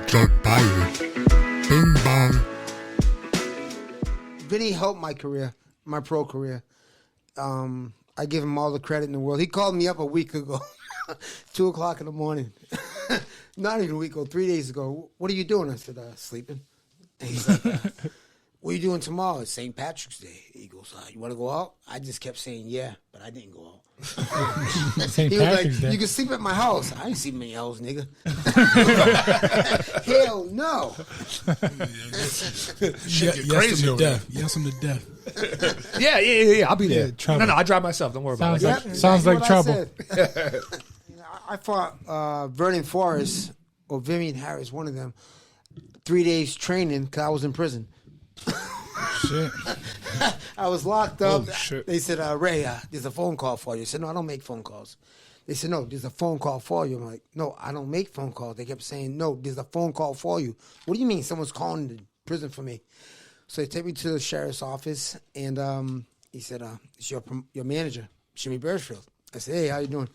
Shot fired. Bing bong. Vinny helped my career, my pro career. I give him all the credit in the world. He called me up a week ago, 2 o'clock in the morning. Not even a week ago, 3 days ago. What are you doing? I said, sleeping. And he's like, what are you doing tomorrow? It's St. Patrick's Day. He goes, you want to go out? I just kept saying, yeah, but I didn't go out. St. He was Patrick's like, Day. you can sleep at my house. I ain't sleeping in your house, nigga. Hell no. Shit get crazy over there. Yes, I'm to death. Yeah. I'll be there. trouble. No, I drive myself. Don't worry about Sounds it. like, sounds like what trouble. I said. I fought Vernon Forrest or Vivian Harris, one of them, 3 days training because I was in prison. Shit. I was locked up. Oh, shit. They said, Ray, there's a phone call for you. I said, no, I don't make phone calls. They said, no, there's a phone call for you. I'm like, no, I don't make phone calls. They kept saying, no, there's a phone call for you. What do you mean someone's calling the prison for me? So they take me to the sheriff's office, and he said, it's your manager, Jimmy Birchfield. I said, hey, how you doing?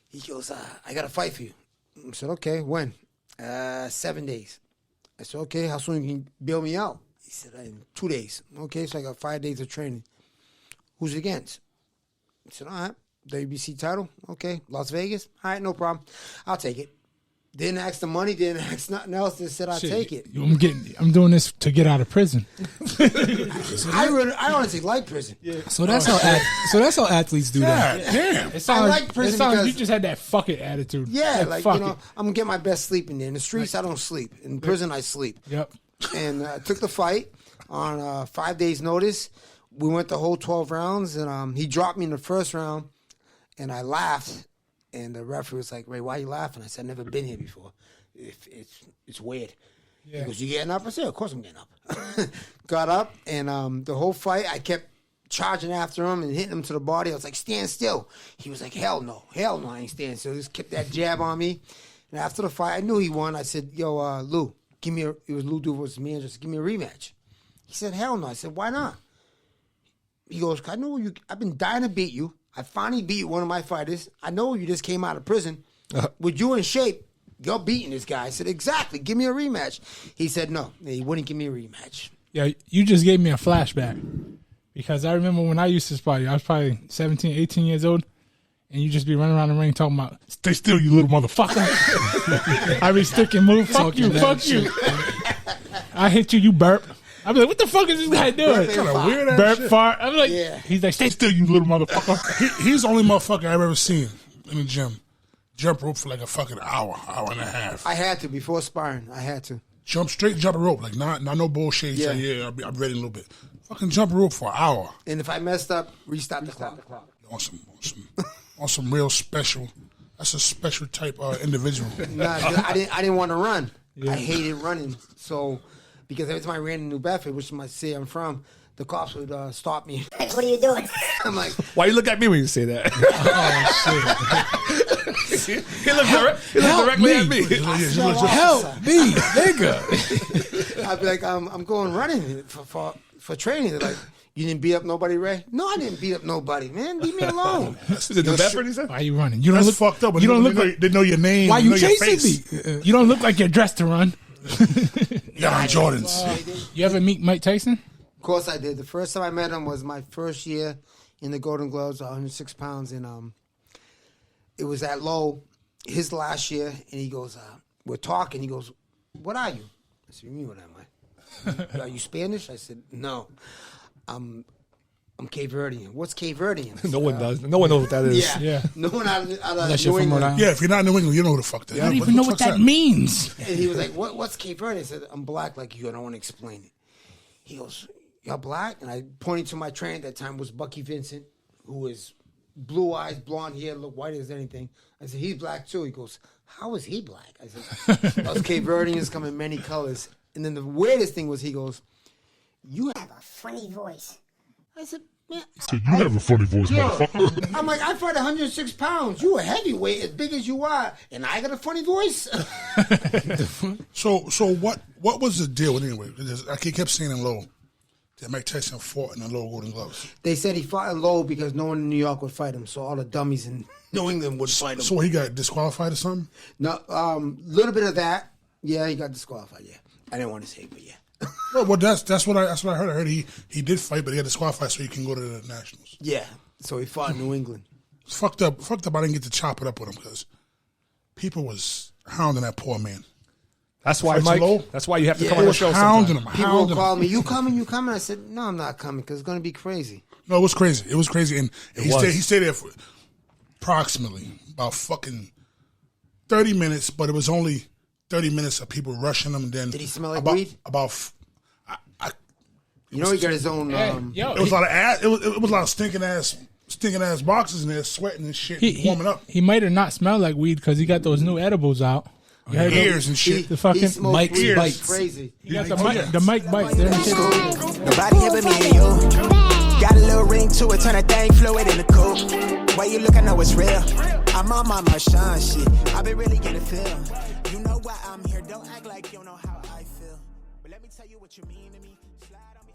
He goes, I got a fight for you. I said, okay, when? 7 days. I said, okay, how soon can you bail me out? He said, in 2 days. Okay, so I got 5 days of training. Who's it against? I said, all right, WBC title. Okay, Las Vegas. All right, no problem. I'll take it. Didn't ask the money, didn't ask nothing else. Just said, I'll take it. I'm doing this to get out of prison. I honestly like prison. Yeah. So that's how athletes do that. Damn. It I sounds like prison it sounds like because- you just had that fuck it attitude. Yeah, like fuck you know, it. I'm going to get my best sleep in there. In the streets, I don't sleep. In prison, I sleep. Yep. And I took the fight on 5 days' notice. We went the whole 12 rounds, and he dropped me in the first round, and I laughed. And the referee was like, Ray, why are you laughing? I said, I've never been here before. It's weird. Yeah. He goes, you getting up? I said, of course I'm getting up. Got up, and the whole fight, I kept charging after him and hitting him to the body. I was like, stand still. He was like, hell no, I ain't standing still. He just kept that jab on me. And after the fight, I knew he won. I said, yo, Lou, give me it was Lou Duval's manager, said, give me a rematch. He said, hell no. I said, why not? He goes, I know I've been dying to beat you. I finally beat one of my fighters. I know you just came out of prison. With you in shape, you're beating this guy. I said, exactly. Give me a rematch. He said, no. He wouldn't give me a rematch. Yeah, you just gave me a flashback. Because I remember when I used to spar you, I was probably 17, 18 years old, and you just be running around the ring talking about, stay still, you little motherfucker. I be stick and move. Fuck you. I hit you, you burp. I be like, what the fuck is this guy doing? Kind of weird ass Burp, shit. fart. I'm like, Yeah. he's like, stay still, you little motherfucker. He's the only motherfucker I've ever seen in the gym. Jump rope for like a fucking hour and a half. I had to before sparring. I had to. Jump straight, jump a rope. Like, not no bullshit. Yeah. Yeah, I'm ready a little bit. Fucking jump a rope for an hour. And if I messed up, restart the clock. On some real special. That's a special type individual. Nah, 'cause I didn't want to run. I hated running. So, because every time I ran in New Bedford, which is my city I'm from, the cops would stop me. What are you doing? I'm like, Why you look at me when you say that? He looked directly at me. Help me, nigga. I'd be like, I'm going running for training. They're like, you didn't beat up nobody, Ray? No, I didn't beat up nobody, man. Leave me alone. Is it the Bedford, he said? Why are you running? You don't That's look fucked up. You don't look they like. they know your name. Why they you know your chasing face. me? You don't look like you're dressed to run. Yeah, I'm Jordans. You ever meet Mike Tyson? Of course I did. The first time I met him was my first year in the Golden Gloves, 106 pounds, and it was at Low, his last year, and he goes, we're talking, he goes, what are you? I said, you mean what am I? Are you Spanish? I said, no, I'm Cape Verdean. What's Cape Verdean? No one does. No one knows what that is. Yeah. No one out of Unless you're New from England. Rhode Island. Yeah, if you're not in New England, you know who the fuck that is. I don't even know what that means. And he was like, what's Cape Verde? I said, I'm black like you. I don't want to explain it. He goes, you're black? And I pointed to my trainer at that time was Bucky Vincent, who was blue eyes, blonde hair, look white as anything. I said, he's black too. He goes, how is he black? I said, us Cape Verdeans come in many colors. And then the weirdest thing was he goes, you have A funny voice. I said, man. You have a funny voice, motherfucker. I'm like, I fight 106 pounds. You a heavyweight as big as you are, and I got a funny voice. So what was the deal anyway? I kept saying in Low that Mike Tyson fought in the Low Golden Gloves. They said he fought in Low because no one in New York would fight him, so all the dummies in New England would fight him. So he got disqualified or something? No, little bit of that. Yeah, he got disqualified. Yeah, I didn't want to say it, but yeah. Well, that's what I heard. I heard he did fight, but he had disqualified so he can go to the nationals. Yeah, so he fought in New England. It's fucked up. I didn't get to chop it up with him because people was hounding that poor man. That's why, Fights Mike. low? That's why you have to Yeah. come It on the was show. hounding sometime. him. People Hounding called him. me, "You coming? You coming?" I said, "No, I'm not coming because it's gonna be crazy." No, it was crazy. It was crazy, and he was. stayed there for approximately about fucking 30 minutes, but it was only 30 minutes of people rushing him. And then Did he smell like about, weed? You know, he got his own. Yo, It was a lot of ass. It was a lot of stinking ass boxers in there, sweating and shit, warming up. He might have not smelled like weed because he got those new edibles out. You heard Ears and shit. The fucking smoked Mike's weed. bites. It's crazy. He got the mic bites. They're in shit. Nobody here but me and you. Got a little ring to it, turn a thing fluid in the coupe. Way you look, I know it's real. I'm on my Marshawn shit. I been really getting feel. You know why I'm here. Don't act like you know how I feel. But let me tell you what you mean to me. Slide on me.